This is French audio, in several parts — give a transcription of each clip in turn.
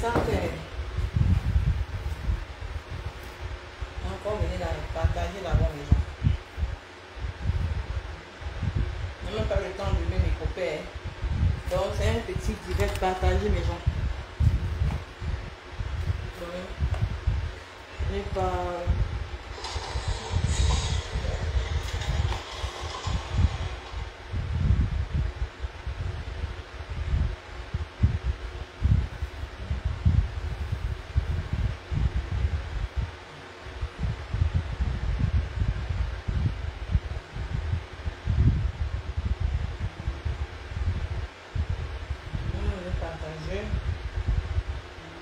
ça fait. Encore venir dans le partager là-bas les gens. Je n'ai même pas le temps de mettre mes copains. Donc c'est un petit direct partager mes gens. Je n'ai pas.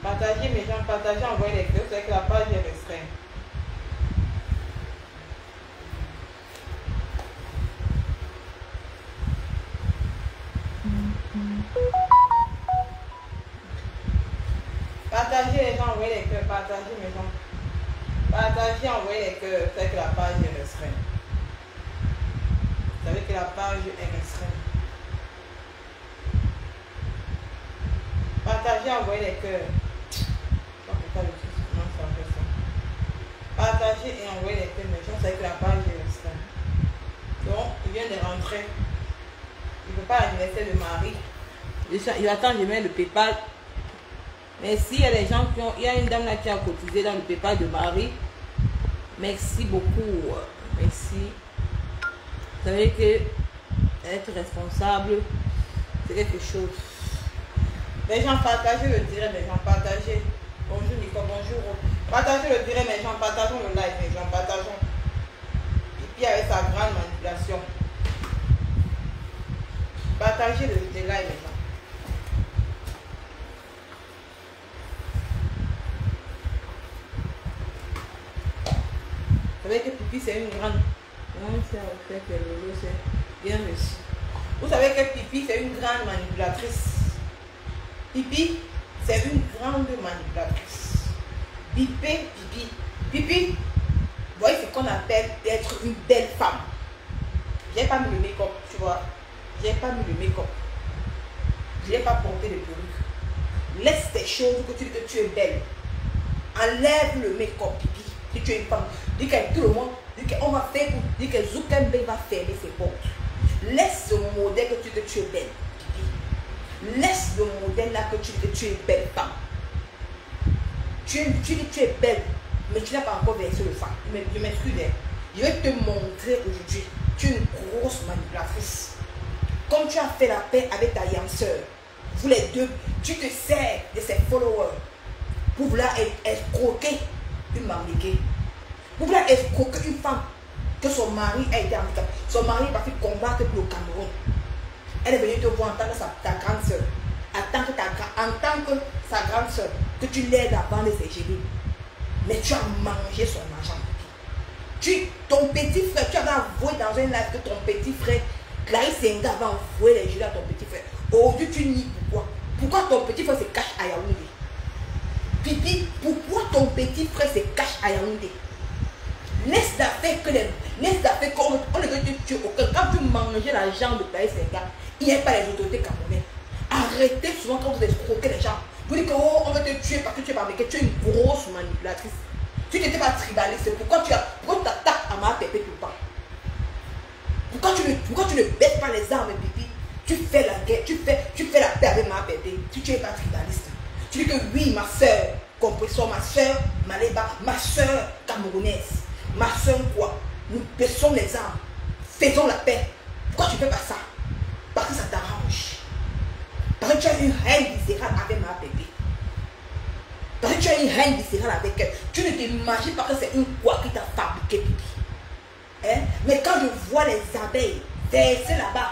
Partagez mes gens, partagez, envoyez les cœurs, c'est que la page est restreinte. Partagez les gens, envoyez les cœurs, partagez mes gens. Partagez, envoyez les cœurs, c'est que la page est restreinte. Vous savez que la page est restreinte. Partagez, envoyez les cœurs. Partagez et envoyez les cœurs, mais je sais que la page est restreinte. Donc, il vient de rentrer. Il ne peut pas anniversaire de Marie. Il attend, je mets le PayPal. Merci, il y a des gens qui ont. Il y a une dame là qui a cotisé dans le PayPal de Marie. Merci beaucoup. Merci. Vous savez que être responsable, c'est quelque chose. Les gens partagez le direct, les gens partagez. Bonjour Nico, bonjour. Partagez le direct, mes gens, partageons le live, mes gens, partageons. Et puis avec sa grande manipulation. Partagez le live, mes gens. Vous savez que Pipi c'est une grande. Non, c'est fait que le c'est bien reçu. Vous savez que Pipi c'est une grande manipulatrice. Pipi, c'est une grande manipulatrice. Pipi, Pipi, vous voyez ce qu'on appelle d'être une belle femme. J'ai pas mis le make-up, tu vois. J'ai pas mis le make-up. Je n'ai pas porté de perruque. Laisse tes choses que tu dis que tu es belle. Enlève le make-up, Pipi. Si tu es une femme, dis que tout le monde, dis qu'on va faire, dis que Zuckerberg va fermer ses portes. Laisse le modèle que tu dis que tu es belle. Laisse le modèle là que tu dis que tu es belle femme. Tu dis que tu es belle, mais tu n'as pas encore versé le sang. Je m'excuse. Je vais te montrer aujourd'hui. Tu es une grosse manipulatrice. Comme tu as fait la paix avec ta young sœur, vous les deux, tu te sers de ses followers pour vouloir escroquer une mamliquée. Pour vouloir escroquer une femme que son mari a été handicapé. Son mari est parti combattre pour le Cameroun. Elle est venue te voir en tant que ta grande soeur, en tant que sa grande soeur, que tu l'aides à vendre ses génies. Mais tu as mangé son argent. Ton petit frère, tu avais avoué dans un live que ton petit frère, Clarisse Senga, avait envoyé les gilets à ton petit frère. Aujourd'hui, tu nies pourquoi? Pourquoi ton petit frère se cache à Yaoundé? Pipi, pourquoi ton petit frère se cache à Yaoundé? Laisse l'affaire qu'on ne veut te tuer aucun. Quand tu mangeais l'argent de Clarisse Senga, il n'y a pas les autorités camerounaises. Arrêtez souvent quand vous escroquez les gens. Vous dites que oh, on va te tuer parce que tu es pas tu es une grosse manipulatrice. Tu n'étais pas tribaliste. Pourquoi tu t'attaques à ma pépé tout le temps? Pourquoi tu ne baisses pas les armes, Pipi? Tu fais la guerre, tu fais la paix avec ma pépé. Tu n'es pas tribaliste. Tu dis que oui, ma soeur, compréhension, ma soeur, Maléba, ma soeur camerounaise, ma soeur quoi? Nous baissons les armes. Faisons la paix. Pourquoi tu ne fais pas ça? Parce que ça t'arrange. Parce que tu as une haine viscérale avec ma bébé. Parce que tu as une haine viscérale avec elle. Tu ne t'imagines pas que c'est une quoi qui t'a fabriqué, Pipi. Hein? Mais quand je vois les abeilles verser là-bas,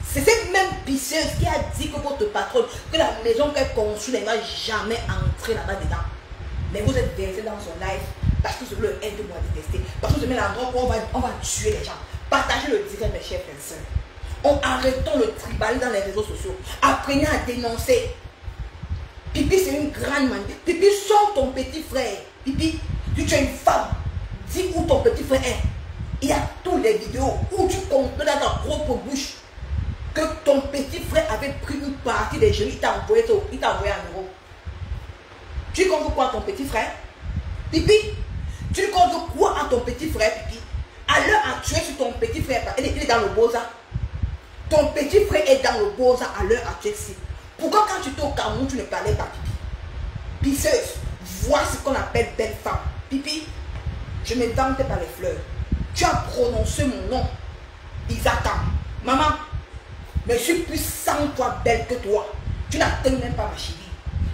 c'est cette même pisseuse qui a dit que votre patronne, que la maison qu'elle construit, elle ne va jamais entrer là-bas dedans. Mais vous êtes versé dans son live parce que c'est le haine de moi détester. Parce que c'est l'endroit où on va tuer les gens. Partagez le direct, mes chers frères et sœurs. Arrêtons le tribalisme dans les réseaux sociaux. Apprenez à dénoncer. Pipi, c'est une grande manip. Pipi, sors ton petit frère. Pipi, tu es une femme. Dis où ton petit frère est. Il y a toutes les vidéos où tu comprends dans ta propre bouche que ton petit frère avait pris une partie des jeunes. Il t'a envoyé 1 euro. Tu comptes quoi à ton petit frère? Pipi, tu comptes quoi à ton petit frère, Pipi? À l'heure actuelle, sur ton petit frère, il est dans le Beaux-Arts. Ton petit frère est dans le Beaux-Arts à l'heure actuelle. Pourquoi quand tu étais au Cameroun, tu ne parlais pas, Pipi? Pisseuse, voici ce qu'on appelle belle femme. Pipi, je ne m'invente pas les fleurs. Tu as prononcé mon nom, Isaka. Maman, mais je suis plus 100 fois belle que toi. Tu n'atteins même pas ma chérie.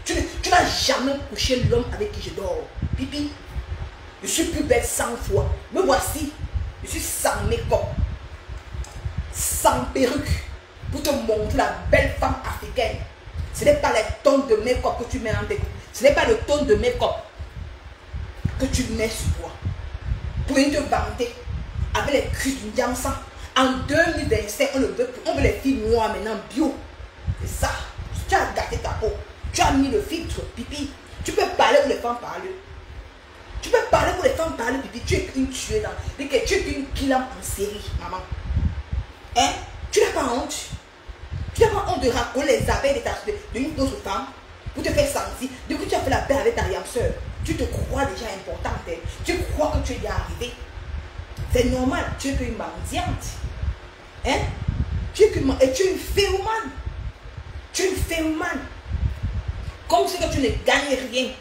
Tu n'as jamais couché l'homme avec qui je dors. Pipi, je suis plus belle 100 fois. Me voici, je suis sans make-up, sans perruque, pour te montrer la belle femme africaine. Ce n'est pas les tonnes de make-up que tu mets en tête. Ce n'est pas le ton de make-up que tu mets sur toi. Pour te vanter avec les cuisses du Diansan. En 2025, on veut les filles noires maintenant, bio. C'est ça. Tu as gâté ta peau. Tu as mis le filtre, Pipi. Tu peux parler où les femmes parlent. Tu peux parler où les femmes parlent, Pipi. Tu es une tueuse. Tu es une killer en série, maman. Hein? Tu n'as pas honte. Tu n'as pas honte de raconter les abeilles d'une autre femme pour te faire sentir. Depuis que tu as fait la paix avec ta soeur, tu te crois déjà importante. Hein? Tu crois que tu es déjà arrivé. C'est normal. Tu es qu'une mendiante. Hein? Tu es une phéromane. Tu es une phéromane. Comme si tu ne gagnes rien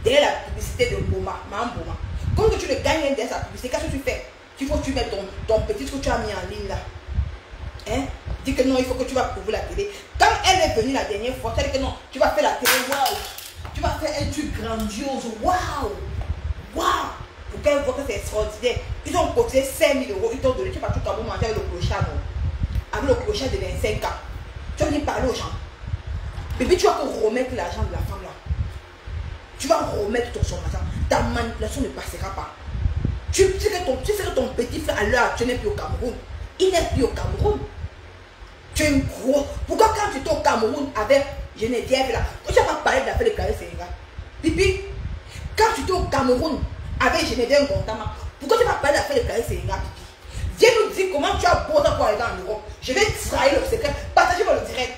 derrière la publicité de Boma, Maman Boma. Comme que tu ne gagnes rien derrière sa publicité, qu'est-ce que tu fais? Il faut que tu mettes ton petit truc que tu as mis en ligne là. Hein? Dis que non, il faut que tu vas prouver la télé. Quand elle est venue la dernière fois, tu as dit que non, tu vas faire la télé, waouh. Tu vas faire un truc grandiose, waouh. Waouh. Pour qu'elle voit que c'est extraordinaire. Ils ont cotisé 5 000 €, ils t'ont donné, tu vas tout à l'heure manger avec le crochet, non? Avec le crochet de 25 ans. Tu vas venir parler aux gens. Et puis tu vas remettre l'argent de la femme là. Tu vas remettre son argent. Ta manipulation ne passera pas. Tu sais que ton petit frère à l'heure actuelle n'est plus au Cameroun. Il n'est plus au Cameroun. Tu es une grosse. Pourquoi quand tu étais au Cameroun avec Geneviève là, tu n'as pas parlé de l'affaire de Carré Sénégal? Pipi, quand tu étais au Cameroun avec Geneviève Gontama, pourquoi tu n'as pas parlé de l'affaire de Carré Sénégal, Pipi? Viens nous dire comment tu as beau temps pour aller en Europe. Je vais trahir le secret. Partagez-moi le direct.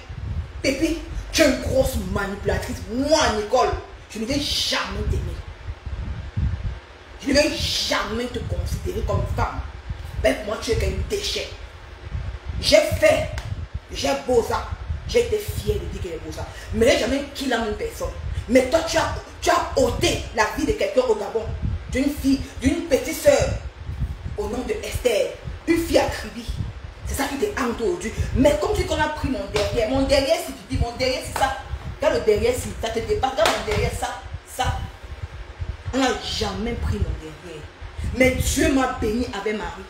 Pipi, tu es une grosse manipulatrice. Moi, Nicole, je ne vais jamais t'aimer. Je ne vais jamais te considérer comme une femme. Ben, pour moi, tu es qu'un déchet. J'ai fait, j'ai beau ça. J'ai été fier de dire qu'il est beau ça. Mais j'ai jamais killé une personne. Mais toi, tu as ôté la vie de quelqu'un au Gabon. D'une fille, d'une petite soeur, au nom de Esther. Une fille à Kribi. C'est ça qui te hante aujourd'hui. Mais comme tu dis qu'on a pris mon derrière c'est pipi, mon derrière c'est ça. Quand le derrière c'est ça te dépasse, quand mon derrière ça. On n'a jamais pris mon derrière. Mais Dieu m'a béni avec Marie.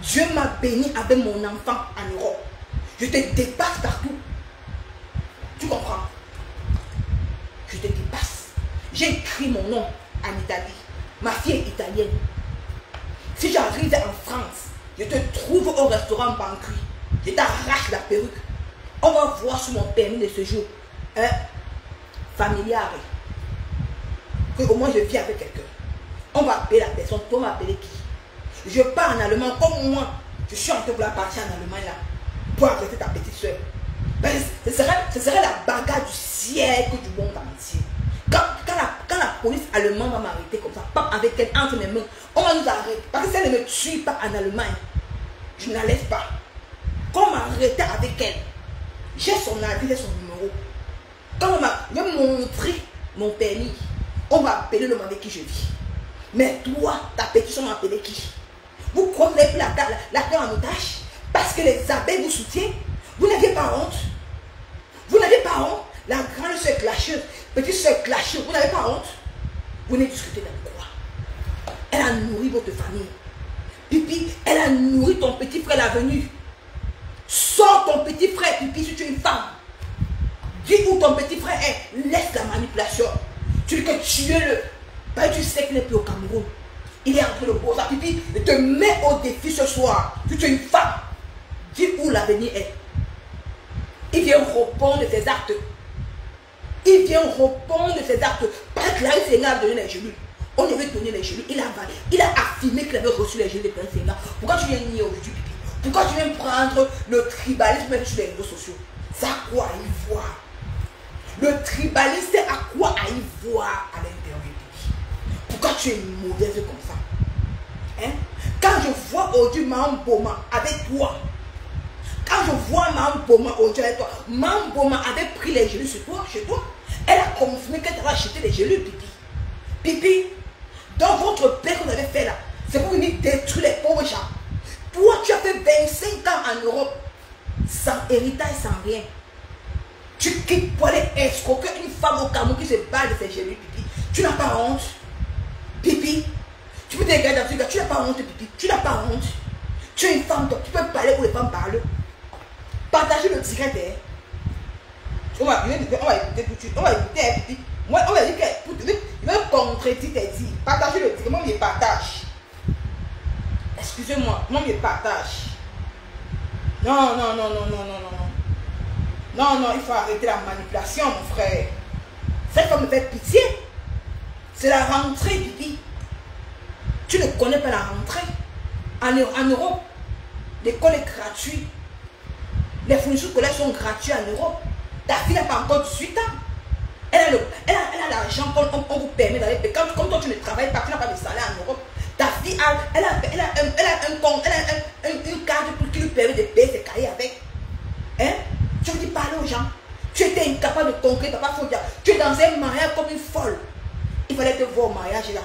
Dieu m'a béni avec mon enfant en Europe. Je te dépasse partout. Tu comprends? Je te dépasse. J'ai écrit mon nom en Italie. Ma fille est italienne. Si j'arrive en France, je te trouve au restaurant Bancry. Je t'arrache la perruque. On va voir sur mon permis de séjour. Familiare. Que au moins je vis avec quelqu'un. On va appeler la personne. On va appeler qui? Je parle en allemand comme moi. Je suis en train de la partir en Allemagne là. Pour arrêter ta petite soeur. Ben, ce serait la bagarre du siècle du monde entier. Quand la police allemande va m'arrêter comme ça, pas avec elle entre mes mains, on va nous arrêter. Parce que si elle ne me tue pas en Allemagne, je ne la laisse pas. Quand on m'a arrêté avec elle, j'ai son avis, j'ai son numéro. Quand on m'a montré mon permis, on va appeler le monde avec qui je vis. Mais toi, ta petite soeur m'a appelé qui? Vous croyez que vous avez pris la terre en otage parce que les abeilles vous soutiennent? Vous n'avez pas honte? Vous n'avez pas honte? La grande soeur clasheuse, petite soeur clasheuse, vous n'avez pas honte? Vous n'avez discuté de quoi? Elle a nourri votre famille. Pipi, elle a nourri ton petit frère la venue. Sors ton petit frère, Pipi, si tu es une femme. Dis où ton petit frère est. Laisse la manipulation. Tu dis que tuez-le. Ben, tu sais qu'il n'est plus au Cameroun. Il est entre le beau ça, Pipi. Je te mets au défi ce soir. Si tu es une femme, dis où l'avenir est. Il vient répondre de ses actes. Il vient répondre de ses actes. Parce que Clarisse Sénégal a donné les gélules. On devait donner les gélules. Il a affirmé qu'il avait reçu les gélules de Clarisse Sénégal. Pourquoi tu viens nier aujourd'hui, Pipi? Pourquoi tu viens prendre le tribalisme sur les réseaux sociaux? Ça quoi, il voit. Le tribalisme, c'est à quoi à y voir à l'intérieur du pays. Pourquoi tu es mauvaise comme ça? Hein? Quand je vois aujourd'hui Mme Boma avec toi, quand je vois Mme Boma aujourd'hui avec toi, Mme Boma avait pris les gelées sur toi, chez toi. Elle a confirmé qu'elle t'avait acheté les gelées, Pipi. Pipi, dans votre paix que vous avez fait là, c'est pour venir détruire les pauvres gens. Toi, tu as fait 25 ans en Europe, sans héritage, sans rien. Tu quittes pour aller escroquer une femme au Cameroun qui se bat de ses gelées, Pipi. Tu n'as pas honte, Pipi. Tu peux te regarder dans ce gars, tu n'as pas honte, Pipi. Tu n'as pas honte. Tu es une femme, donc tu peux parler où les femmes parlent. Partagez le direct. On va écouter tout de suite. On va écouter, Pipi. Moi, on va dire qu'il va contredire tes dires. Partagez le direct. Moi, je partage. Excusez-moi, moi, je partage. Non, non, non, non, non, non, non. Non, non, il faut arrêter la manipulation, mon frère. Cette femme me fait pitié. C'est la rentrée, Pipi. Tu ne connais pas la rentrée. En Europe, l'école est gratuite. Les fournitures scolaires sont gratuites en Europe. Ta fille n'a pas encore 18 ans. Elle a l'argent qu'on vous permet d'aller payer. Comme toi, tu ne travailles pas, tu n'as pas de salaire en Europe. Ta fille elle a une carte qui lui permet de payer ses cahiers avec. Hein? Tu veux dire parler aux gens. Tu étais incapable de conquérir, papa, faut dire. Tu es dans un mariage comme une folle. Il fallait te voir au mariage là.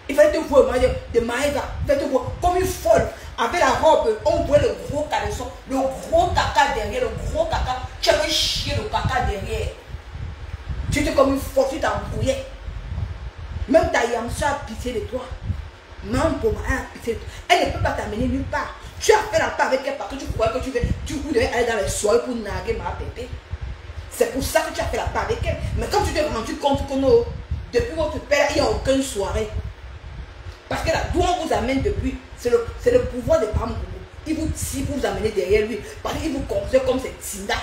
Il fallait te voir au mariage de Maïga. Il fallait te voir comme une folle. Avec la robe, on voit le gros caleçon, le gros caca derrière, le gros caca. Tu avais chié le caca derrière. Tu étais comme une folle, tu t'embrouillais. Même ta Yamsa a pitié de toi. Même pour moi, elle a pitié de toi. Elle ne peut pas t'amener nulle part. Tu as fait la part avec elle parce que tu croyais que tu devais aller dans les soirées pour narguer ma pépé. C'est pour ça que tu as fait la part avec elle. Mais quand tu t'es rendu compte que non, depuis votre père, il n'y a aucune soirée. Parce que là, d'où on vous amène depuis, c'est le pouvoir des femmes. Il vous tire pour vous amener derrière lui. Parce qu'il vous considère comme ces Tinda.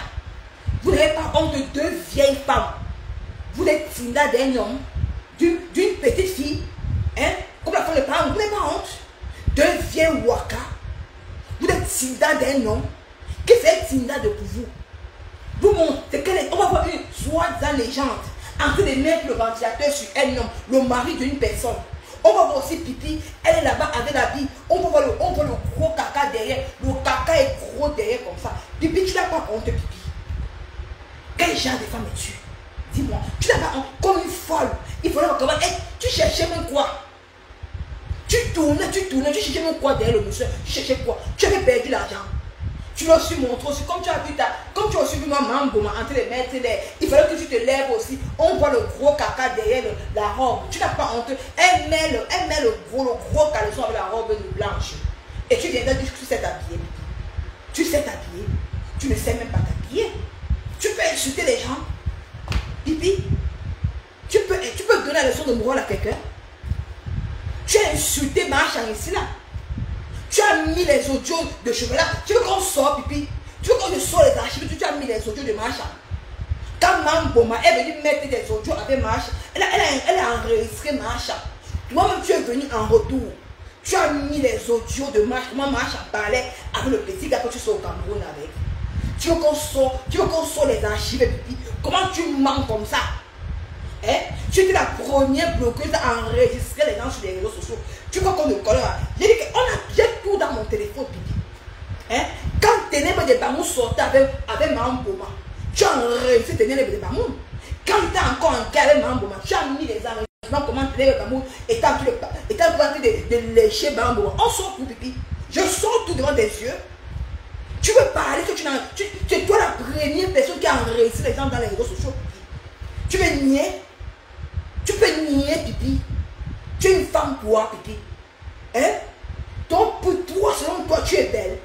Vous n'avez pas honte de deux vieilles femmes. Vous êtes Tinda d'un homme, d'une petite fille. Hein? Comme la femme de parents, vous n'avez pas honte. Deux vieilles Waka. Vous êtes Tinda d'un homme. Qu'est-ce que c'est Tinda de vous? Vous montrez, on va voir une soi-disant légende en train de mettre le ventilateur sur un homme, le mari d'une personne. On va voir aussi Pipi, elle est là-bas avec la vie. On va voir le gros caca derrière. Le caca est gros derrière comme ça. Pipi, tu n'as pas honte, Pipi. Quel genre de femme es-tu? Dis-moi, tu n'as pas honte comme une folle. Il faudrait comment tu cherchais même quoi? Tu tournais, tu cherchais même quoi derrière le monsieur? Tu cherchais quoi? Tu avais perdu l'argent. Tu l'as su montrer aussi, comme tu as vu moi, Mme Boma, en train de mettre les... Il fallait que tu te lèves aussi. On voit le gros caca derrière la robe. Tu n'as pas honte. Elle met le gros caleçon avec la robe blanche. Et tu viens de dire que tu sais t'habiller. Tu sais t'habiller. Tu ne sais même pas t'habiller. Tu peux insulter les gens. Pipi. Tu peux donner la leçon de morale à quelqu'un. Tu as insulté Marchand ici là. Tu as mis les audios de cheveux là. Tu veux qu'on sorte, Pipi? Tu veux qu'on sorte les archives? Tu as mis les audios de Marchand. Quand Mme Boma est venue mettre des audios avec Marchand, elle a enregistré Marchand. Toi-même, tu es venu en retour. Tu as mis les audios de Marchand. Comment Marchand parlait avec le petit gars que tu sors au Cameroun avec. Tu veux qu'on sorte les archives, Pipi? Comment tu mens comme ça? Hein? Tu étais la première bloqueuse à enregistrer les gens sur les réseaux sociaux. Tu vois qu'on ne connaît pas. J'ai tout dans mon téléphone, Pipi. Hein? Quand Ténèbres de Bamou sortait avec Mme Boma, tu as enregistré Ténèbres de Bamou. Quand tu étais encore en cas avec Mme Boma, tu as mis les enregistrements comment Ténèbres de Bamou était en train de lécher Mme Boma. On sort tout, Pipi. Je sors tout devant tes yeux. Tu veux parler que tu es toi la première personne qui a enregistré les gens dans les réseaux sociaux, Pipi. Tu veux nier? Tu peux nier, Pipi. Tu es une femme pour Pipi. Hein? Donc pour toi, selon toi, tu es belle.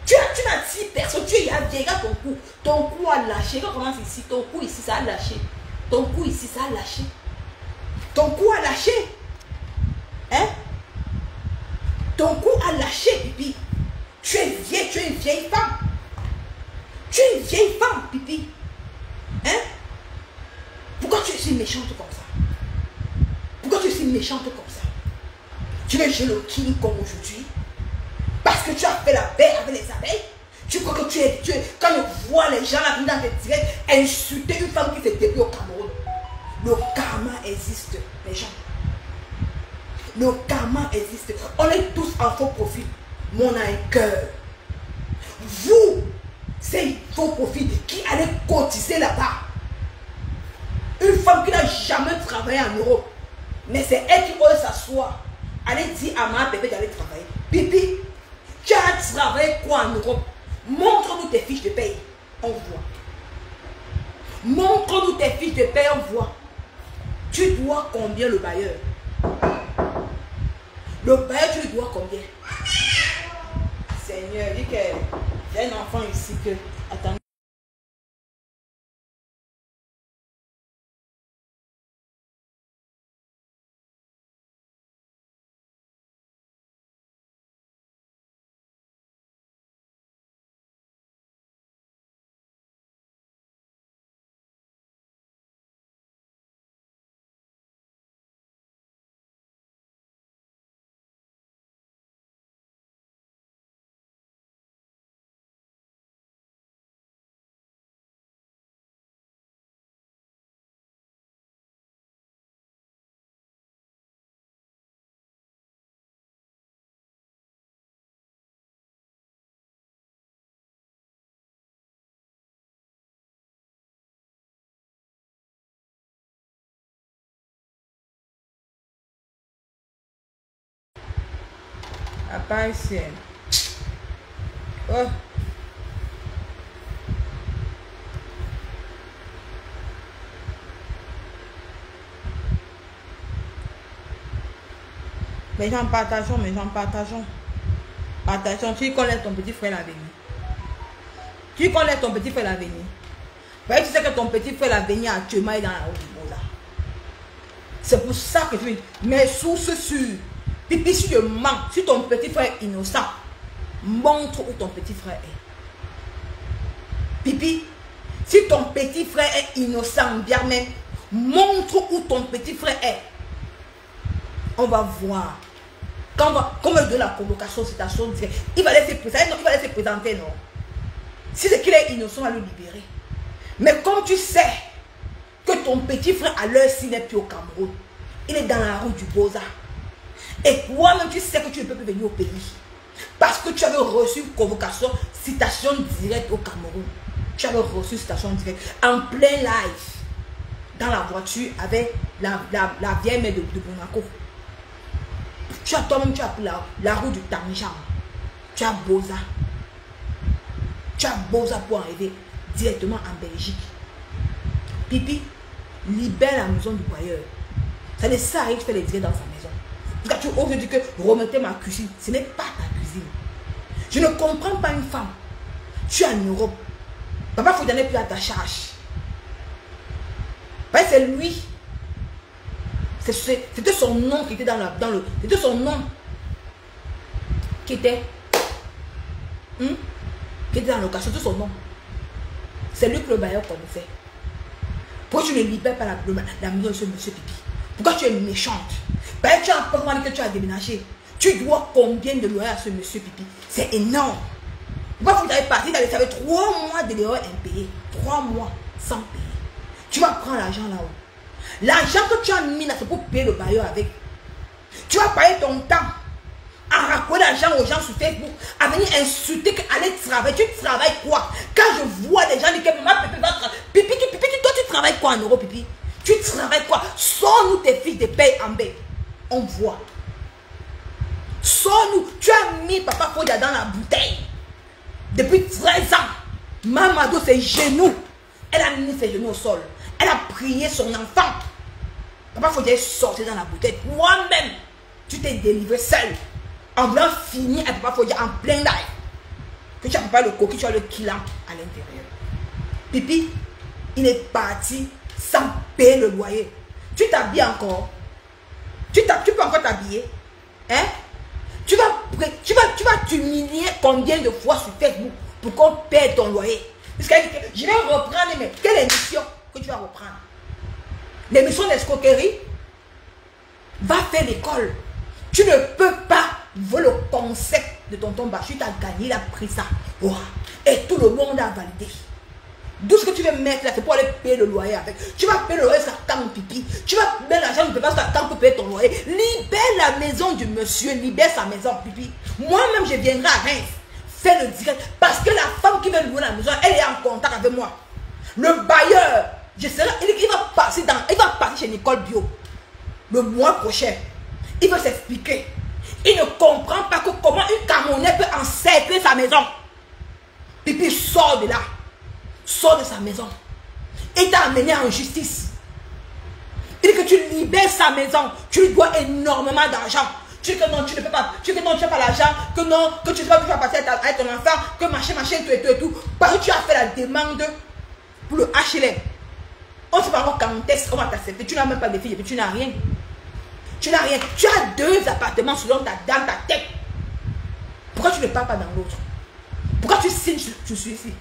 Tu n'attires personne. Tu es vieille, regarde ton cou. Ton cou a lâché. Quand on commence ici, ton cou ici, ça a lâché. Ton cou ici, ça a lâché. Ton cou a lâché. Hein? Ton cou a lâché, Pipi. Tu es vieille, tu es une vieille femme. Tu es une vieille femme, Pipi. Hein? Pourquoi tu es si méchante comme ça? Pourquoi tu es si méchante comme ça? Tu veux jouer le king comme aujourd'hui? Parce que tu as fait la paix avec les abeilles? Tu crois que tu es... Quand je vois les gens là venir dans tes directs, insulter une femme qui s'est débrouillée au Cameroun. Le karma existe, les gens. Le karma existe. On est tous en faux profil. Mais on a un cœur. Vous, c'est faux profil qui allez cotiser là-bas. Une femme qui n'a jamais travaillé en Europe. Mais c'est elle qui ose s'asseoir. Allez dire à ma bébé d'aller travailler. Pipi, tu as travaillé quoi en Europe? Montre-nous tes fiches de paye. On voit. Montre-nous tes fiches de paye, on voit. Tu dois combien le bailleur? Le bailleur, tu lui dois combien? Seigneur, dis que j'ai un enfant ici que... Attends. Apparaissez. Oh. Mes gens, partageons, mes gens, partageons. Partageons. Tu connais ton petit frère l'avenir. Tu connais ton petit frère l'avenir. Tu sais que ton petit frère l'avenir actuellement est dans la route du Boza. C'est pour ça que je dis, mes sources sûres. Pipi, si tu mens, si ton petit frère est innocent, montre où ton petit frère est. Pipi, si ton petit frère est innocent, bien même, montre où ton petit frère est. On va voir. Quand on va de la convocation, citation, il va laisser présenter, non. Si c'est qu'il est innocent, on va le libérer. Mais comme tu sais que ton petit frère, à l'heure s'il n'est plus au Cameroun, il est dans la route du Boza. Et toi-même, tu sais que tu ne peux plus venir au pays. Parce que tu avais reçu une convocation, citation directe au Cameroun. Tu avais reçu une citation directe en plein live. Dans la voiture avec la vieille mère de Monaco. Tu as toi-même, tu as pris la route du Tamijan. Tu as Boza. Tu as Boza pour arriver directement en Belgique. Pipi, libère la maison du bailleur. Ça ne sert à rien que tu fais les directs dans sa maison. Quand tu oses dire que remettez ma cuisine, ce n'est pas ta cuisine. Je ne comprends pas une femme. Tu es en Europe. Papa, il faut donner plus à ta charge. C'est lui. C'était son nom qui était dans le. C'était son nom qui était. Qui était dans le cas. C'était son nom. C'est lui que le bailleur connaissait. Pourquoi tu ne libères pas la maison de ce monsieur Pipi? Pourquoi tu es méchante? Tu as un peu que tu as déménagé. Tu dois combien de loyer à ce monsieur Pipi? C'est énorme. Pourquoi vous avez parti dans les 3 mois de loyer impayé? 3 mois sans payer. Tu vas prendre l'argent là-haut. L'argent que tu as mis là, c'est pour payer le bailleur avec. Tu vas payer ton temps à raconter l'argent aux gens sur Facebook, à venir insulter qu'aller travailler. Tu travailles quoi? Quand je vois des gens dire que maman, Pipi va travailler. Pipi, toi tu travailles quoi en Europe, Pipi? Tu travailles quoi? Sors-nous tes fiches de paye en baie. On voit. Sors-nous. Tu as mis Papa Fodia dans la bouteille. Depuis 13 ans. Mamadou, ses genoux. Elle a mis ses genoux au sol. Elle a prié son enfant. Papa Fodia est sorti dans la bouteille. Toi-même, tu t'es délivré seul. En voulant finir avec Papa Fodia en plein live. Que tu as pas le coquille, tu as le kilan à l'intérieur. Pipi, il est parti sans payer le loyer. Tu t'habilles encore. Tu peux encore t'habiller. Hein? Tu vas t'humilier combien de fois sur Facebook pour qu'on paie ton loyer? Parce qu'elle dit que je vais reprendre, mais quelle émission que tu vas reprendre? L'émission d'escroquerie? Va faire l'école. Tu ne peux pas voler le concept de tonton Bachir. Tu as gagné, il a pris ça. Oh. Et tout le monde a validé. D'où ce que tu veux mettre là, c'est pour aller payer le loyer avec. Tu vas payer le loyer, ça quand pipi. Tu vas mettre l'argent, tu ne peux pas ça pour payer ton loyer. Libère la maison du monsieur, libère sa maison, pipi. Moi-même, je viendrai à Reims, faire le direct. Parce que la femme qui veut louer la maison, elle est en contact avec moi. Le bailleur, il va passer chez Nicole Bio le mois prochain. Il va s'expliquer. Il ne comprend pas que comment une Camerounaise peut encercler sa maison. Pipi sort de là. Sort de sa maison. Il t'a amené en justice. Il dit que tu libères sa maison. Tu lui dois énormément d'argent. Tu dis que non, tu ne peux pas. Tu dis que non, tu n'as pas l'argent. Que non, que tu ne sais pas que tu vas passer avec ton enfant. Que machin, tout et tout. Parce que tu as fait la demande pour le HLM. On ne sait pas encore quand est-ce qu'on va t'accepter. Tu n'as même pas de filles et puis tu n'as rien. Tu n'as rien. Tu as 2 appartements selon dans ta tête. Pourquoi tu ne pars pas dans l'autre? Pourquoi tu signes sur celui-ci?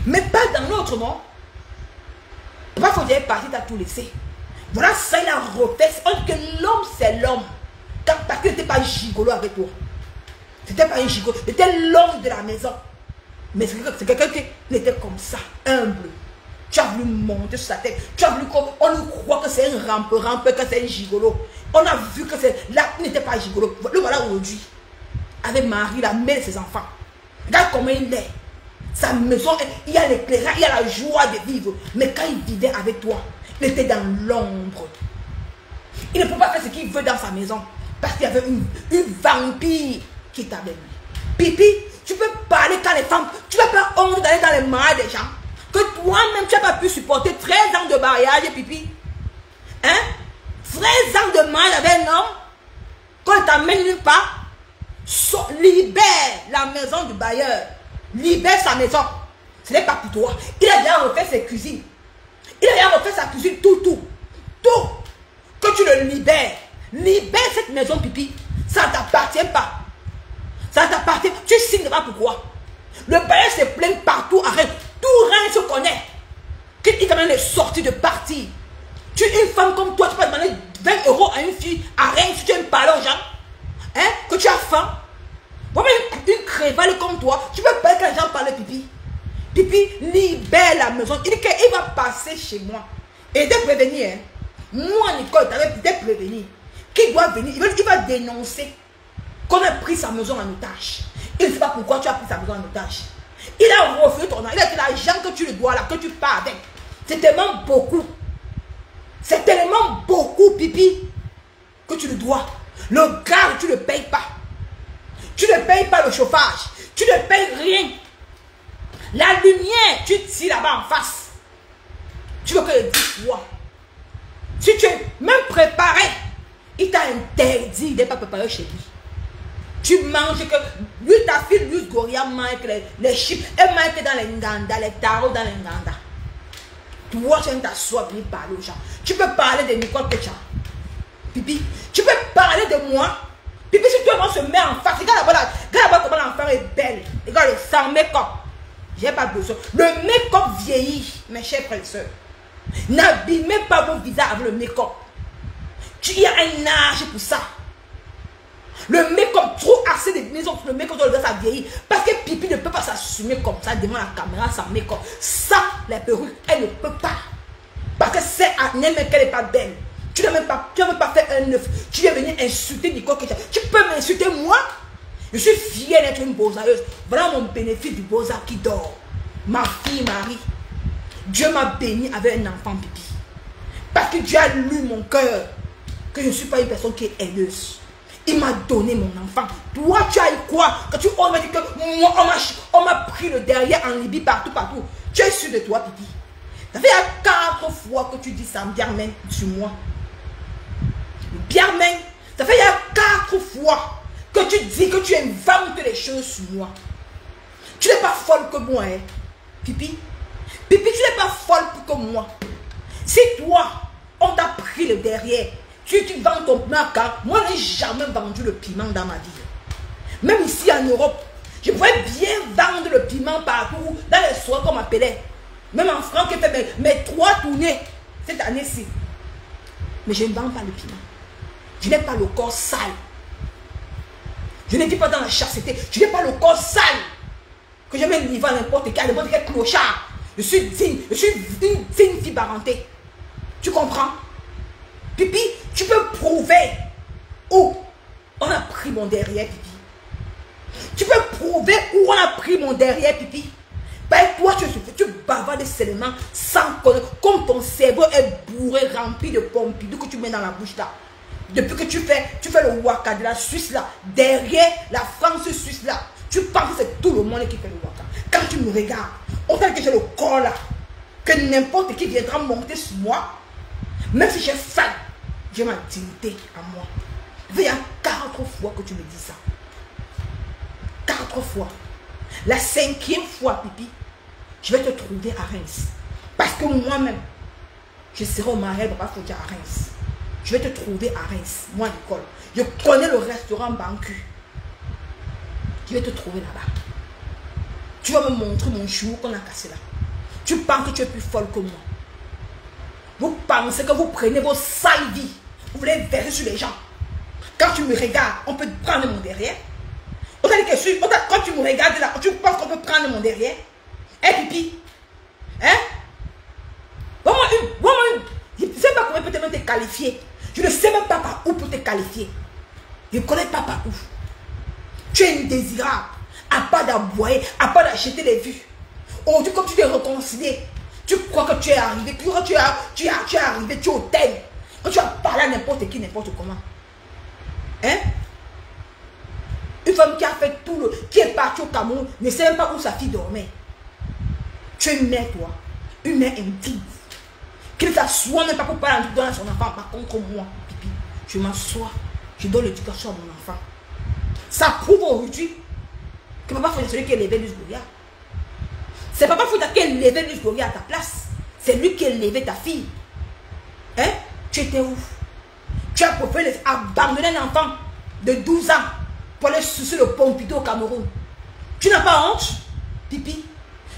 Mais pas dans l'autre, non? Pourquoi faut dire partir, tu as tout laissé? Voilà, ça il a refait. On dit que l'homme c'est l'homme. Parce qu'il n'était pas gigolo avec toi. C'était pas un gigolo. C'était l'homme de la maison. Mais c'est quelqu'un qui était comme ça, humble. Tu as voulu monter sur sa tête. Tu as voulu qu'on lui croit que c'est un rampe, que c'est un gigolo. On a vu que là, il n'était pas gigolo. Le voilà aujourd'hui. Avec Marie, la mère de ses enfants. Regarde comment il est. Sa maison, il y a l'éclairage, il y a la joie de vivre. Mais quand il vivait avec toi, il était dans l'ombre. Il ne peut pas faire ce qu'il veut dans sa maison. Parce qu'il y avait une vampire qui était avec lui. Pipi, tu peux parler quand les femmes, tu n'as pas honte d'aller dans les mariages des gens. Que toi-même, tu n'as pas pu supporter 13 ans de mariage, Pipi. Hein? 13 ans de mariage avec un homme. Quand il t'amène nulle part. Libère la maison du bailleur. Libère sa maison. Ce n'est pas pour toi. Il a déjà refait ses cuisines. Il a déjà refait sa cuisine, tout. Que tu le libères. Libère cette maison, Pipi. Ça ne t'appartient pas. Ça t'appartient. Tu signes pas pourquoi. Le bailleur se plaint partout à Rennes. Tout Rennes se connaît. Qu'il quand même est sorti de partir. Tu es une femme comme toi, tu peux demander 20 € à une fille à Rennes si tu aimes parler aux gens. Hein? Que tu as faim. Moi-même, une crévale comme toi, tu peux pas que les gens parlent, Pipi. Pipi, libère la maison. Il dit qu'il va passer chez moi. Et il t'a prévenu, hein. Moi, Nicole, il t'a prévenu. Qui doit venir, il va dénoncer qu'on a pris sa maison en otage. Il ne sait pas pourquoi tu as pris sa maison en otage. Il a refusé ton argent. Il a dit l'argent que tu le dois là, que tu pars avec. C'est tellement beaucoup. C'est tellement beaucoup, Pipi, que tu le dois. Le gaz, tu ne le payes pas. Tu ne payes pas le chauffage. Tu ne payes rien. La lumière, tu tires là-bas en face. Tu veux que le dise toi. Si tu es même préparé, il t'a interdit d'être pas préparé chez lui. Tu manges que... Lui, ta fille, lui, Goria, mange les chips. Elle mange dans les nganda, les tarots dans les nganda. Toi, tu viens t'asseoir, venir parler aux gens. Tu peux parler de Nicole Pecha. Pipi, tu peux parler de moi. Pipi, si toi, on se met en face. Regarde là-bas comment l'enfant est belle. Regarde le sang, make-up. J'ai pas besoin. Le make-up vieillit, mes chers frères et sœurs. N'abîmez pas vos visages avec le make-up. Il y a un âge pour ça. Le make-up, trop assez de maisons, le make-up doit ça vieillir. Parce que Pipi ne peut pas s'assumer comme ça devant la caméra sans make-up. Ça, les perruques, elle ne peut pas. Parce que c'est Annelle, mais qu'elle n'est pas belle. Tu n'as même pas fait un œuf. Tu viens venir insulter Nicole. Tu peux m'insulter moi? Je suis fière d'être une beaux-ailleuse. Voilà mon bénéfice du beaux-arts qui dort. Ma fille Marie. Dieu m'a béni avec un enfant, Pipi. Parce que Dieu a lu mon cœur. Que je ne suis pas une personne qui est haineuse. Il m'a donné mon enfant. Toi, tu as eu quoi? Quand on m'a dit que moi, on m'a pris le derrière en Libye, partout. Tu es sûr de toi, Pipi? Ça fait 4 fois que tu dis ça, Biarmen, sur moi. Biarmen, ça fait 4 fois que tu dis que tu inventes les choses sur moi. Tu n'es pas folle que moi, hein, Pipi. Pipi, tu n'es pas folle que moi. Si toi, on t'a pris le derrière, tu vends ton piment. Moi, je n'ai jamais vendu le piment dans ma vie. Même ici en Europe, je pourrais bien vendre le piment partout, dans les soirées qu'on m'appelait. Même en France, qui fait mes 3 tournées cette année-ci. Mais je ne vends pas le piment. Je n'ai pas le corps sale. Je ne vis pas dans la chasteté. Je n'ai pas le corps sale. Que je me livre à n'importe quel clochard. Je suis digne. Je suis une digne fille parentée. Tu comprends? Pipi, tu peux prouver où on a pris mon derrière, Pipi. Tu peux prouver où on a pris mon derrière, Pipi. Ben, toi, tu bavardes seulement sans connaître. Comme ton cerveau est bourré, rempli de Pompidou que tu mets dans la bouche là. Depuis que tu fais le waka de la Suisse là, derrière la France suisse là, tu penses que c'est tout le monde qui fait le waka. Quand tu me regardes, on sait que j'ai le corps là, que n'importe qui viendra monter sur moi, même si j'ai faim, j'ai ma dignité à moi. Il y a 4 fois que tu me dis ça. 4 fois. La 5e fois, Pipi, je vais te trouver à Reims. Parce que moi-même, je serai au mariage Papa Foudia à Reims. Je vais te trouver à Reims, moi à l'école. Je connais le restaurant Bancu. Je vais te trouver là-bas. Tu vas me montrer mon chou qu'on a cassé là. Tu penses que tu es plus folle que moi. Vous pensez que vous prenez vos sales vies. Vous voulez verser sur les gens. Quand tu me regardes, on peut prendre mon derrière. On t'a dit que quand tu me regardes là, tu penses qu'on peut prendre mon derrière. Hein, Pipi? Hein? Je ne sais pas comment peut-être te qualifier. Je ne sais même pas par où pour te qualifier. Je ne connais pas par où. Tu es indésirable. À pas d'aboyer, à pas d'acheter des vues. Aujourd'hui, comme tu t'es réconcilié, tu crois que tu es arrivé. Tu es arrivé, tu es au thème. Quand tu vas parler à n'importe qui, n'importe comment. Hein? Une femme qui a fait tout le... qui est partie au Cameroun, ne sait même pas où sa fille dormait. Tu es une mère, toi. Une mère intime. Qui ne s'assoit même pas pour parler à son enfant. Par contre, moi, Pipi, je m'assois. Je donne l'éducation à mon enfant. Ça prouve aujourd'hui que Papa Foudia, c'est celui qui a élevé Luz Gloria. C'est Papa Foudia qui a élevé Luz Gloria à ta place. C'est lui qui a élevé ta fille. Hein? Tu étais où? Tu as préféré abandonner un enfant de 12 ans pour aller sucer le Pompidou au Cameroun. Tu n'as pas honte, Pipi?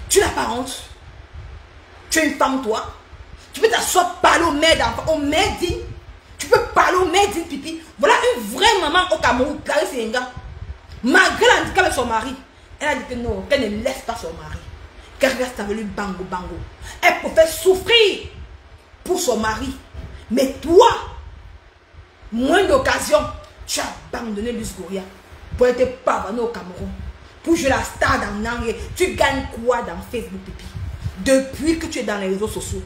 Tu n'as pas honte? Tu es une femme, toi? Tu peux t'asseoir, parler aux mères d'enfants, aux mères dignes. Tu peux parler aux mères dignes, Pipi. Voilà une vraie maman au Cameroun, Clarisse Yenga. Malgré l'handicap avec son mari, elle a dit que non, qu'elle ne laisse pas son mari. Qu'elle reste avec lui bango bango. Elle pouvait souffrir pour son mari. Mais toi, moins d'occasion, tu as abandonné Luz Gloria pour être pavané au Cameroun. Pour jouer la star dans Nangue. Tu gagnes quoi dans Facebook, Pipi? Depuis que tu es dans les réseaux sociaux,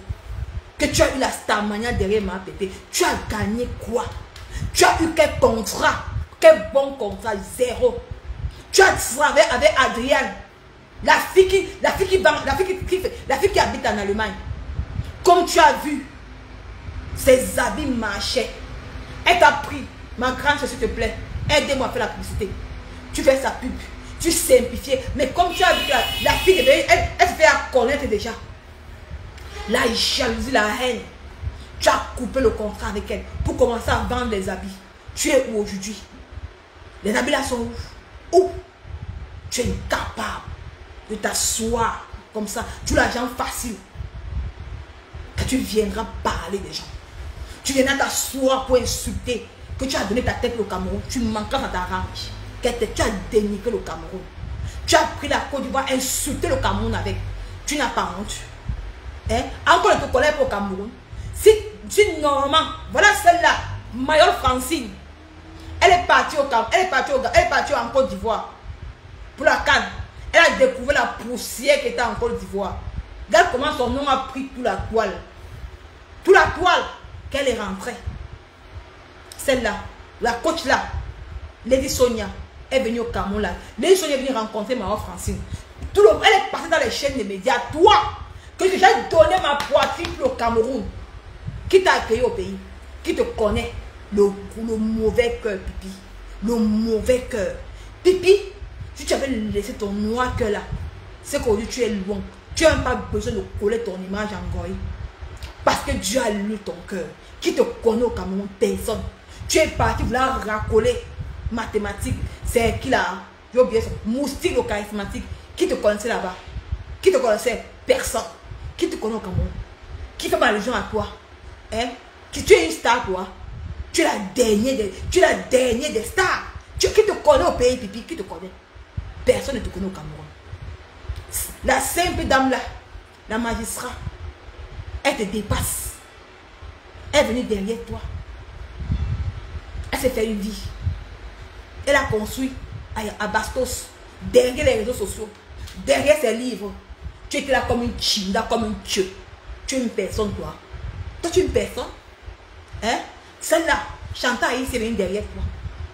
que tu as eu la star mania derrière ma pété, tu as gagné quoi? Tu as eu quel contrat? Quel bon contrat? Zéro. Tu as travaillé avec Adrienne, la fille qui habite en Allemagne. Comme tu as vu, ses habits marchaient. Elle t'a pris, ma grande, s'il te plaît, aide-moi à faire la publicité. Tu fais sa pub, tu simplifies. Mais comme tu as vu que la fille, elle se fait connaître déjà. La jalousie, la haine. Tu as coupé le contrat avec elle pour commencer à vendre les habits. Tu es où aujourd'hui? Les habits là sont où? Où? Tu es incapable de t'asseoir comme ça. Tu l'argent facile. Que tu viendras parler des gens. Tu viendras t'asseoir pour insulter. Que tu as donné ta tête au Cameroun. Tu manqueras dans ta rage. Tu as dénigré le Cameroun. Tu as pris la Côte d'Ivoire, insulté le Cameroun avec. Tu n'as pas honte. Hein? Encore de te connaître pour le Cameroun. Si normalement, voilà celle-là, Mayol Francine. Elle est partie au Cameroun. Elle est partie en Côte d'Ivoire. Pour la canne. Elle a découvert la poussière qui était en Côte d'Ivoire. Regarde comment son nom a pris toute la toile. Toute la toile qu'elle est rentrée. Celle-là, la coach là, Lady Sonia, est venue au Cameroun là. Lady Sonia est venue rencontrer Mayol Francine. Elle est passée dans les chaînes de médias. Toi, que j'ai donné ma poitrine pour le Cameroun. Qui t'a accueilli au pays? Qui te connaît? Le mauvais cœur, Pipi. Le mauvais cœur. Pipi, si tu avais laissé ton noir cœur là, c'est qu'aujourd'hui tu es loin. Tu n'as même pas besoin de coller ton image en goy. Parce que Dieu a lu ton cœur. Qui te connaît au Cameroun? Personne. Tu es parti vouloir racoler mathématiques. C'est qui là? J'ai oublié ça. Moustique le charismatique. Qui te connaissait là-bas? Qui te connaissait? Personne. Qui te connaît au Cameroun? Qui fait ma légion à toi? Hein? Tu es une star, toi. Tu es la dernière des stars. Qui te connaît au pays, Pipi? Qui te connaît? Personne ne te connaît au Cameroun. La simple dame là, la magistrat, elle te dépasse. Elle est venue derrière toi. Elle s'est fait une vie. Elle a construit à Bastos, derrière les réseaux sociaux, derrière ses livres. Tu étais là comme une chinda, comme un dieu. Tu es une personne, toi. Toi, tu es une personne. Hein? Celle-là, Chantal Aïe, c'est venue derrière toi.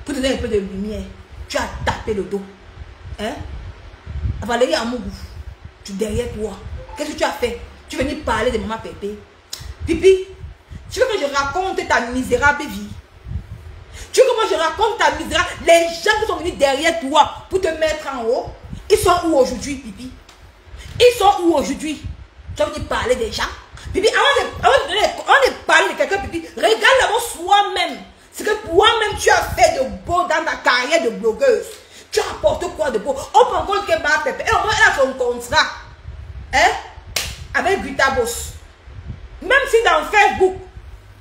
Pour te donner un peu de lumière. Tu as tapé le dos. Hein? Valérie Amougou, tu es derrière toi. Qu'est-ce que tu as fait? Tu es venu parler de maman Pépé. Pipi, tu veux que je raconte ta misérable vie? Tu veux que moi je raconte ta misérable? Les gens qui sont venus derrière toi pour te mettre en haut, ils sont où aujourd'hui, Pipi? Ils sont où aujourd'hui? Tu vas venir parler des gens? Pipi, avant de parler de quelqu'un, Pipi, regarde d'abord soi-même. Ce que toi-même tu as fait de beau dans ta carrière de blogueuse. Tu apportes quoi de beau? On prend compte que ma Pépé, et au moins elle a son contrat. Hein? Avec Gutabos. Même si dans Facebook,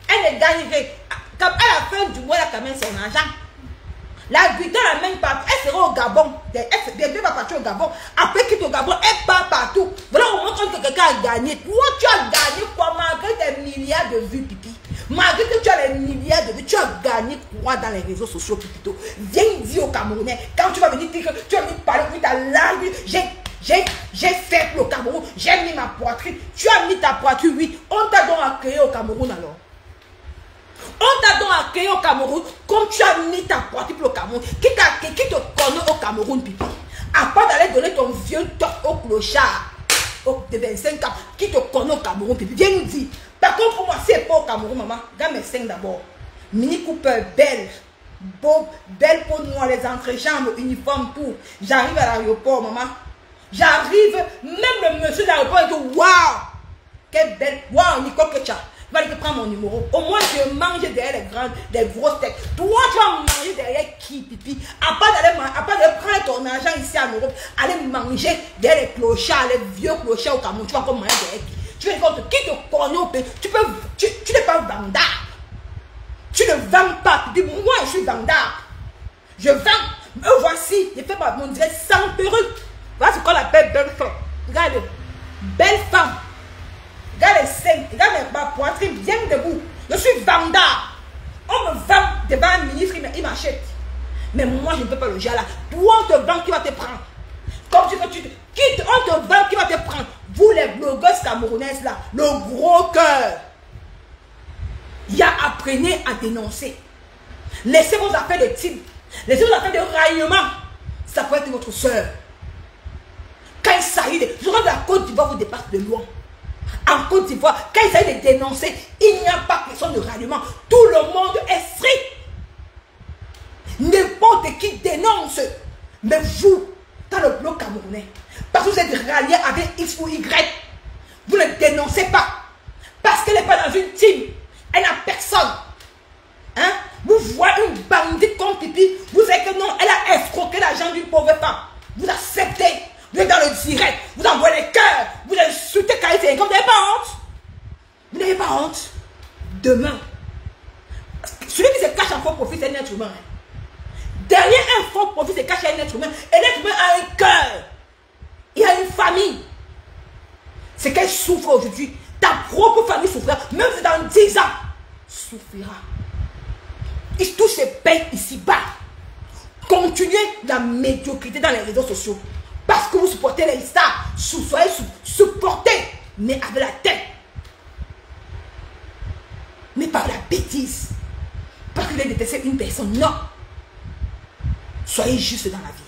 elle ne gagnerait. Comme à la fin du mois, elle a quand même son argent. La Guita la même partout. Elle sera au Gabon. Elle va partir au Gabon. Après quitte au Gabon, elle part partout. Voilà, on montre que quelqu'un a gagné. Toi, tu as gagné quoi malgré tes milliards de vues, Pipi? Malgré que tu as les milliards de vues, tu as gagné quoi dans les réseaux sociaux, Pipito? Viens dire aux Camerounais, quand tu vas venir dire que tu vas venir parler de ta langue, j'ai fait pour le Cameroun, j'ai mis ma poitrine. Tu as mis ta poitrine, oui. On t'a donc accueilli au Cameroun alors. On t'a donc accueilli au Cameroun comme tu as mis ta poitrine pour le Cameroun. Qui te connaît au Cameroun, Pipi? À part d'aller donner ton vieux top au clochard de 25 ans, qui te connaît au Cameroun, Pipi? Viens nous dire. Par contre, pour moi, c'est pas au Cameroun, maman. Regarde mes seins d'abord. Mini Cooper, belle. Beau, belle peau noire, les entrejambes, uniforme, tout. J'arrive à l'aéroport, maman. J'arrive, même le monsieur de l'aéroport dit waouh, quelle belle, waouh, Nicole Ketcha. Il va aller te prendre mon numéro. Au moins, je mange derrière les grosses têtes. Toi, tu vas manger derrière qui, Pipi? À part de prendre ton argent ici en Europe, aller manger derrière les clochards, les vieux clochards au Cameroun, tu vas encore manger derrière qui? Tu veux dire qui te connaît au pays? Tu n'es pas vendard. Tu ne vends pas, Pipi. Moi, je suis vendard. Je vends. Me voici. Je fais mon direct sans perruque. Voilà ce qu'on appelle belle femme. Regarde, belle femme. Regarde les seins, regarde ma poitrine bien debout. Je suis vendard. On me vend devant un ministre, il m'achète. Mais moi, je ne peux pas le gérer là. Toi, on te vend qui va te prendre. Comme tu veux, on te vend qui va te prendre. Vous, les blogueuses camerounaises là, le gros cœur. Il y a apprenez à dénoncer. Laissez vos affaires de type. Laissez vos affaires de raillement. Ça peut être votre soeur. Quand il s'agit de... Je crois que la Côte d'Ivoire vous dépasse de loin. En Côte d'Ivoire, quand il s'agit de dénoncer, il n'y a pas question de ralliement. Tout le monde est strict. N'importe qui dénonce. Mais vous, dans le bloc camerounais, parce que vous êtes rallié avec X ou Y, vous ne dénoncez pas. Parce qu'elle n'est pas dans une team. Elle n'a personne. Hein? Vous voyez une bandite comme Pipi, vous savez que non, elle a escroqué l'argent d'une pauvre femme. Vous acceptez. Vous êtes dans le direct, vous envoyez les cœurs, vous insultez Kaïté, comme vous n'avez pas honte. Vous n'avez pas honte. Demain, celui qui se cache en faux profit, c'est un être humain. Derrière un faux profit, se cache un être humain. Et l'être humain a un cœur. Il a une famille. C'est qu'elle souffre aujourd'hui. Ta propre famille souffrira. Même si dans 10 ans, souffrira. Il touche ses peines ici-bas. Continuez la médiocrité dans les réseaux sociaux. Parce que vous supportez les stars, soyez supportés, mais avec la tête. Mais par la bêtise. Parce que vous détestez une personne. Non. Soyez juste dans la vie.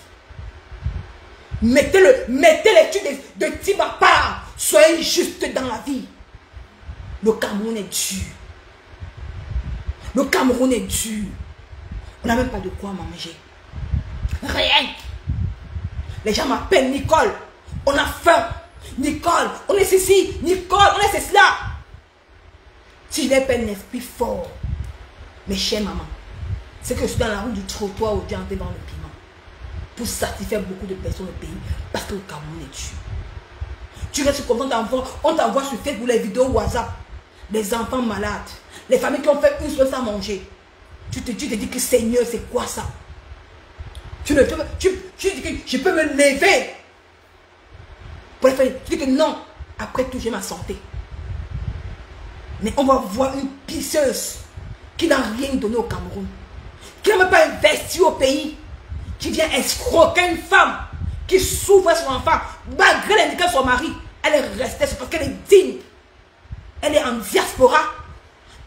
Mettez l'étude de type à part. Soyez juste dans la vie. Le Cameroun est dur. Le Cameroun est dur. On n'a même pas de quoi manger. Rien. Les gens m'appellent Nicole. On a faim. Nicole, on est ceci. Nicole, on est cela. Si je n'ai pas un esprit fort, mes chers mamans, c'est que je suis dans la route du trottoir aujourd'hui en devant le piment. Pour satisfaire beaucoup de personnes au pays. Parce que le Cameroun est dur. Tu restes comme on t'envoie sur Facebook les vidéos WhatsApp. Les enfants malades. Les familles qui ont fait une semaine sans manger. Tu te dis que Seigneur, c'est quoi ça? Tu dis que je peux me lever pour les faire. Tu dis que non, Après tout, j'ai ma santé. Mais on va voir une pisseuse qui n'a rien donné au Cameroun, qui n'a même pas investi au pays, qui vient escroquer une femme qui souffre son enfant, malgré l'indiquer de son mari. Elle est restée parce qu'elle est digne. Elle est en diaspora.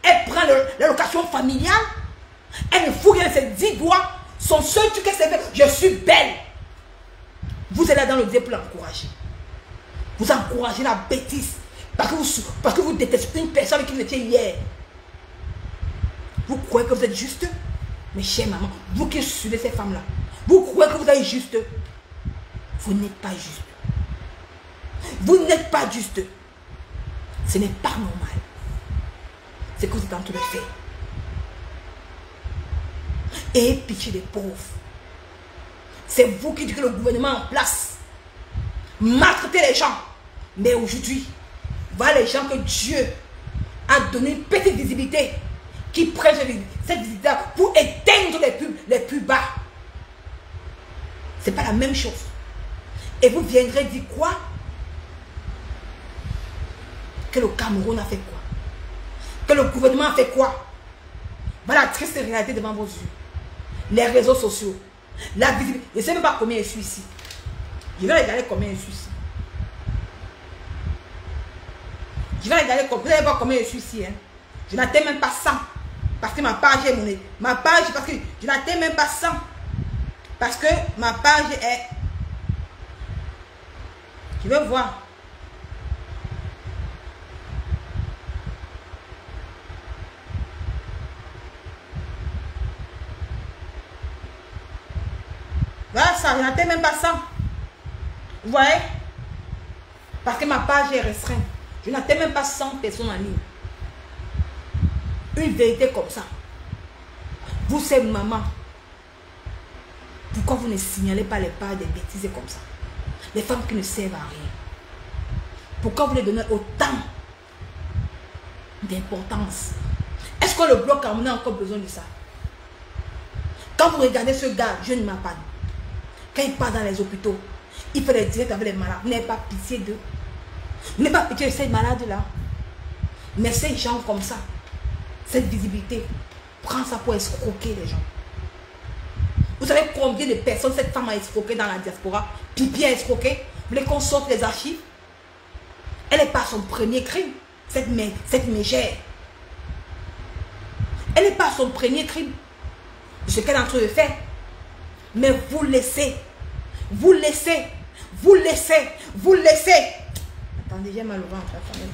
Elle prend l'allocation familiale. Elle ne fout rien de ses 10 doigts. Son seul truc, c'est que je suis belle. Vous êtes là dans le diable pour l'encourager. Vous encouragez la bêtise. Parce que vous détestez une personne avec qui vous étiez hier. Vous croyez que vous êtes juste? Mais chère maman, vous qui suivez ces femmes-là, vous croyez que vous êtes juste? Vous n'êtes pas juste. Vous n'êtes pas juste. Ce n'est pas normal. C'est que vous êtes en train de faire. Ayez pitié des pauvres. C'est vous qui dites que le gouvernement en place maltraitez les gens. Mais aujourd'hui, voilà les gens que Dieu a donné une petite visibilité, qui prennent cette visibilité pour éteindre les plus bas. C'est pas la même chose. Et vous viendrez dire quoi? Que le Cameroun a fait quoi? Que le gouvernement a fait quoi? Voilà la triste réalité devant vos yeux. Les réseaux sociaux, la visibilité. Je ne sais même pas combien je suis ici. Je vais regarder combien je suis ici. Je vais regarder combien je suis ici. Hein. Je n'atteins même pas 100. Parce que ma page est monnaie. Ma page, parce que je n'atteins même pas 100. Parce que ma page est... Je vais voir. Voilà ça, je n'atteins même pas 100. Vous voyez? Parce que ma page est restreinte. Je n'atteins même pas 100 personnes en ligne. Une vérité comme ça. Vous, c'est maman. Pourquoi vous ne signalez pas les pages des bêtises comme ça? Les femmes qui ne servent à rien. Pourquoi vous les donnez autant d'importance? Est-ce que le bloc camerounais a encore besoin de ça? Quand vous regardez ce gars, jeune Mapan, quand il part dans les hôpitaux, il fait les directs avec les malades. Vous n'avez pas pitié d'eux. Vous n'avez pas pitié de ces malades-là. Mais ces gens comme ça, cette visibilité, prend ça pour escroquer les gens. Vous savez combien de personnes cette femme a escroqué dans la diaspora? Pipi a escroqué. Vous voulez qu'on sorte les archives? Elle n'est pas son premier crime, cette mégère. Elle n'est pas son premier crime. Ce qu'elle est en train de faire. Mais vous laissez. Vous laissez. Vous laissez. Vous laissez. Attendez, j'ai mal au ventre. Attendez.